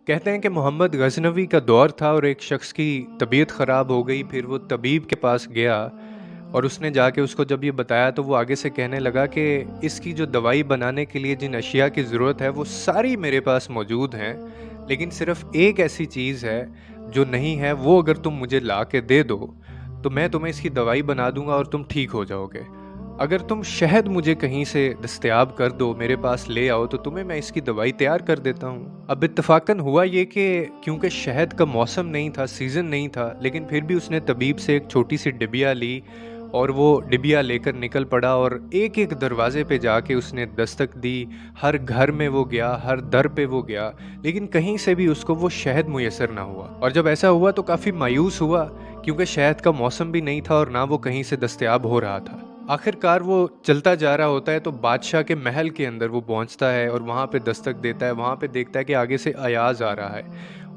कहते हैं कि मोहम्मद गज़नवी का दौर था और एक शख्स की तबीयत ख़राब हो गई। फिर वो तबीब के पास गया और उसने जाके उसको जब ये बताया तो वो आगे से कहने लगा कि इसकी जो दवाई बनाने के लिए जिन अशिया की ज़रूरत है वो सारी मेरे पास मौजूद हैं, लेकिन सिर्फ़ एक ऐसी चीज़ है जो नहीं है, वो अगर तुम मुझे ला के दे दो तो मैं तुम्हें इसकी दवाई बना दूंगा और तुम ठीक हो जाओगे। अगर तुम शहद मुझे कहीं से दस्तयाब कर दो, मेरे पास ले आओ, तो तुम्हें मैं इसकी दवाई तैयार कर देता हूँ। अब इत्तफाकन हुआ ये कि क्योंकि शहद का मौसम नहीं था, सीज़न नहीं था, लेकिन फिर भी उसने तबीब से एक छोटी सी डिबिया ली और वो डिबिया लेकर निकल पड़ा और एक एक दरवाजे पे जाके उसने दस्तक दी। हर घर में वो गया, हर दर पे वो गया, लेकिन कहीं से भी उसको वो शहद मुयसर ना हुआ। और जब ऐसा हुआ तो काफ़ी मायूस हुआ, क्योंकि शहद का मौसम भी नहीं था और ना वो कहीं से दस्तयाब हो रहा था। आखिरकार वो चलता जा रहा होता है तो बादशाह के महल के अंदर वो पहुंचता है और वहाँ पे दस्तक देता है। वहाँ पे देखता है कि आगे से अयाज आ रहा है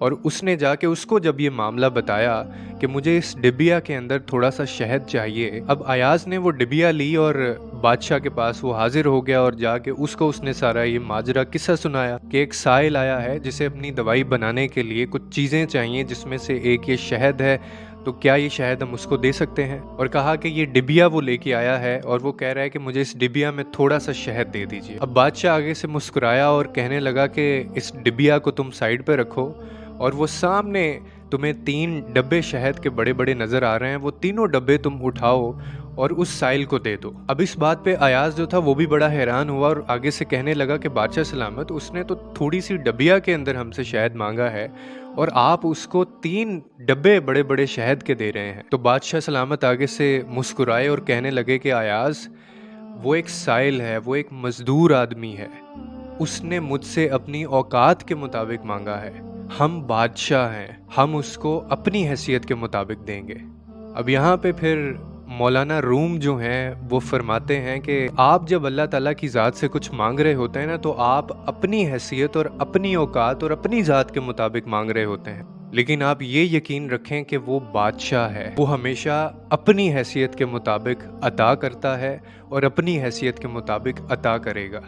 और उसने जाके उसको जब ये मामला बताया कि मुझे इस डिबिया के अंदर थोड़ा सा शहद चाहिए। अब अयाज ने वो डिबिया ली और बादशाह के पास वो हाजिर हो गया और जाके उसको उसने सारा ये माजरा किस्सा सुनाया कि एक साइल आया है जिसे अपनी दवाई बनाने के लिए कुछ चीज़ें चाहिए, जिसमें से एक ये शहद है, तो क्या ये शहद हम उसको दे सकते हैं। और कहा कि ये डिबिया वो लेके आया है और वो कह रहा है कि मुझे इस डिबिया में थोड़ा सा शहद दे दीजिए। अब बादशाह आगे से मुस्कुराया और कहने लगा कि इस डिबिया को तुम साइड पे रखो और वो सामने तुम्हें 3 डब्बे शहद के बड़े बड़े नज़र आ रहे हैं, वो तीनों डब्बे तुम उठाओ और उस साइल को दे दो। अब इस बात पे अयाज जो था वो भी बड़ा हैरान हुआ और आगे से कहने लगा कि बादशाह सलामत, उसने तो थोड़ी सी डबिया के अंदर हमसे शहद मांगा है और आप उसको 3 डब्बे बड़े बड़े शहद के दे रहे हैं। तो बादशाह सलामत आगे से मुस्कुराए और कहने लगे कि अयाज, वो एक साइल है, वो एक मजदूर आदमी है, उसने मुझसे अपनी औकात के मुताबिक मांगा है। हम बादशाह हैं, हम उसको अपनी हैसियत के मुताबिक देंगे। अब यहाँ पे फिर मौलाना रूम जो हैं वो फरमाते हैं कि आप जब अल्लाह ताला की ज़ात से कुछ मांग रहे होते हैं ना, तो आप अपनी हैसियत और अपनी औकात और अपनी ज़ात के मुताबिक मांग रहे होते हैं, लेकिन आप ये यकीन रखें कि वो बादशाह है, वो हमेशा अपनी हैसियत के मुताबिक अता करता है और अपनी हैसियत के मुताबिक अता करेगा।